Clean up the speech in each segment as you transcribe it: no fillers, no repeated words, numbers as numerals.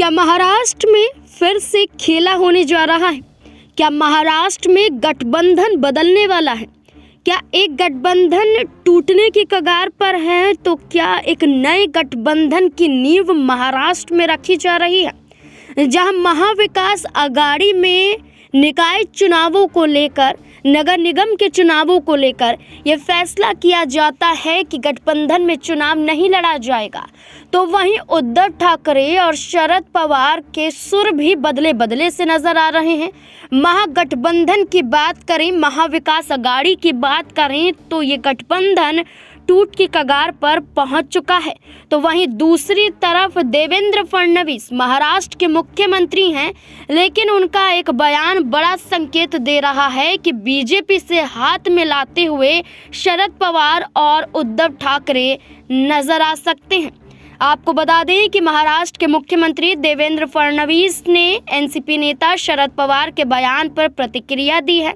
क्या महाराष्ट्र में फिर से खेला होने जा रहा है? क्या महाराष्ट्र में गठबंधन बदलने वाला है? क्या एक गठबंधन टूटने की कगार पर है तो क्या एक नए गठबंधन की नींव महाराष्ट्र में रखी जा रही है? जहां महाविकास आघाड़ी में निकाय चुनावों को लेकर, नगर निगम के चुनावों को लेकर यह फैसला किया जाता है कि गठबंधन में चुनाव नहीं लड़ा जाएगा, तो वहीं उद्धव ठाकरे और शरद पवार के सुर भी बदले बदले से नजर आ रहे हैं। महागठबंधन की बात करें, महाविकास आघाड़ी की बात करें तो ये गठबंधन टूट की कगार पर पहुंच चुका है। तो वहीं दूसरी तरफ देवेंद्र फडणवीस महाराष्ट्र के मुख्यमंत्री हैं, लेकिन उनका एक बयान बड़ा संकेत दे रहा है कि बीजेपी से हाथ मिलाते हुए शरद पवार और उद्धव ठाकरे नजर आ सकते हैं। आपको बता दें कि महाराष्ट्र के मुख्यमंत्री देवेंद्र फडणवीस ने एनसीपी नेता शरद पवार के बयान पर प्रतिक्रिया दी है।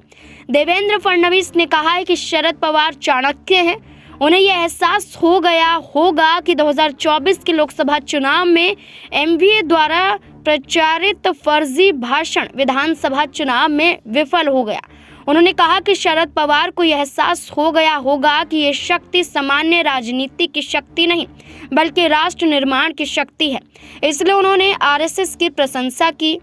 देवेंद्र फडणवीस ने कहा है कि शरद पवार चाणक्य हैं। उन्हें यह एहसास हो गया होगा कि 2024 के लोकसभा चुनाव में एमवीए द्वारा प्रचारित फर्जी भाषण विधानसभा चुनाव में विफल हो गया। उन्होंने कहा कि शरद पवार को यह एहसास हो गया होगा कि ये शक्ति सामान्य राजनीति की शक्ति नहीं बल्कि राष्ट्र निर्माण की शक्ति है, इसलिए उन्होंने आरएसएस की प्रशंसा की।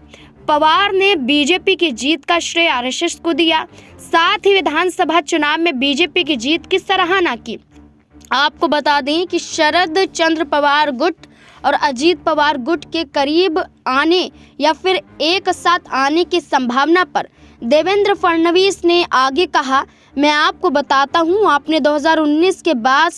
पवार ने बीजेपी की जीत का श्रेय आरएसएस को दिया, साथ ही विधानसभा चुनाव में बीजेपी की जीत की सराहना की। आपको बता दें कि शरद चंद्र पवार गुट और अजीत पवार गुट के करीब आने या फिर एक साथ आने की संभावना पर देवेंद्र फडणवीस ने आगे कहा, मैं आपको बताता हूं, आपने 2019 के बाद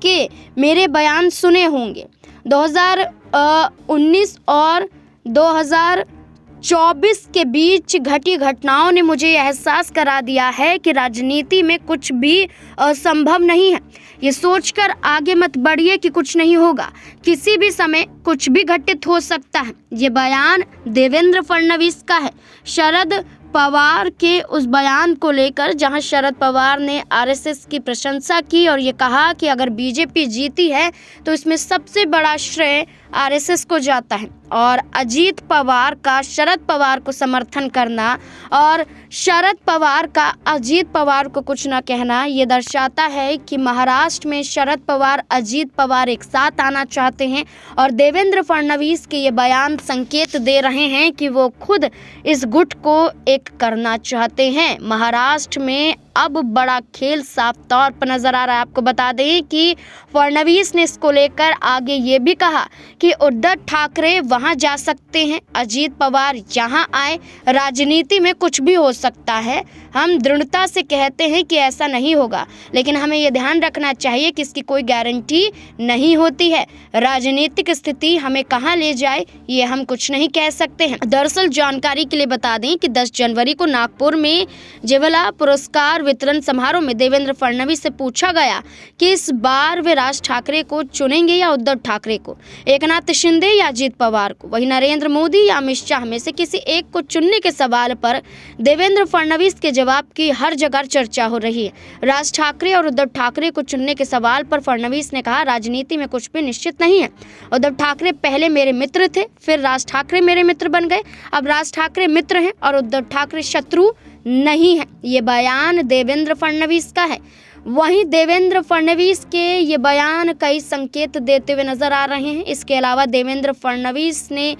के मेरे बयान सुने होंगे। 2019 और 2024 के बीच घटी घटनाओं ने मुझे यह एहसास करा दिया है कि राजनीति में कुछ भी असंभव नहीं है। ये सोचकर आगे मत बढ़िए कि कुछ नहीं होगा, किसी भी समय कुछ भी घटित हो सकता है। ये बयान देवेंद्र फडणवीस का है शरद पवार के उस बयान को लेकर, जहां शरद पवार ने आरएसएस की प्रशंसा की और ये कहा कि अगर बीजेपी जीती है तो इसमें सबसे बड़ा श्रेय आरएसएस को जाता है। और अजीत पवार का शरद पवार को समर्थन करना और शरद पवार का अजीत पवार को कुछ न कहना, ये दर्शाता है कि महाराष्ट्र में शरद पवार अजीत पवार एक साथ आना चाहते हैं। और देवेंद्र फडणवीस के ये बयान संकेत दे रहे हैं कि वो खुद इस गुट को एक करना चाहते हैं। महाराष्ट्र में अब बड़ा खेल साफ तौर पर नजर आ रहा है। आपको बता दें कि फडणवीस ने इसको लेकर आगे ये भी कहा कि उद्धव ठाकरे वहां जा सकते हैं, अजीत पवार यहाँ आए, राजनीति में कुछ भी हो सकता है। हम दृढ़ता से कहते हैं कि ऐसा नहीं होगा, लेकिन हमें ये ध्यान रखना चाहिए कि इसकी कोई गारंटी नहीं होती है। राजनीतिक स्थिति हमें कहाँ ले जाए ये हम कुछ नहीं कह सकते हैं। दरअसल जानकारी के लिए बता दें कि 10 जनवरी को नागपुर में जिवला पुरस्कार वितरण समारोह में देवेंद्र फडणवीस से पूछा गया कि इस बार वे राज ठाकरे को चुनेंगे या उद्धव ठाकरे को, एकनाथ शिंदे या अजीत पवार को, वहीं नरेंद्र मोदी या अमित शाह में से किसी एक को चुनने के सवाल पर देवेंद्र फडणवीस के जवाब की हर जगह चर्चा हो रही है। राज ठाकरे और उद्धव ठाकरे को चुनने के सवाल पर फडणवीस ने कहा, राजनीति में कुछ भी निश्चित नहीं है। उद्धव ठाकरे पहले मेरे मित्र थे, फिर राज ठाकरे मेरे मित्र बन गए, अब राज ठाकरे मित्र हैं और उद्धव ठाकरे शत्रु नहीं है। ये बयान देवेंद्र फडणवीस का है। वहीं देवेंद्र फडणवीस के ये बयान कई संकेत देते हुए नजर आ रहे हैं। इसके अलावा देवेंद्र फडणवीस ने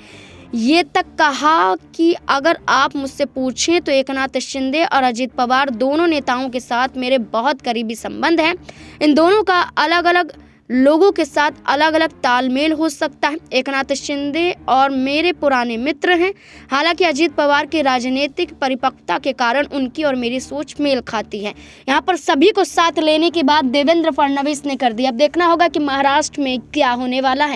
ये तक कहा कि अगर आप मुझसे पूछें तो एकनाथ शिंदे और अजीत पवार दोनों नेताओं के साथ मेरे बहुत करीबी संबंध हैं। इन दोनों का अलग अलग लोगों के साथ अलग अलग तालमेल हो सकता है। एकनाथ शिंदे और मेरे पुराने मित्र हैं, हालांकि अजीत पवार की राजनीतिक परिपक्वता के कारण उनकी और मेरी सोच मेल खाती है। यहाँ पर सभी को साथ लेने के बाद देवेंद्र फडणवीस ने कर दिया। अब देखना होगा कि महाराष्ट्र में क्या होने वाला है।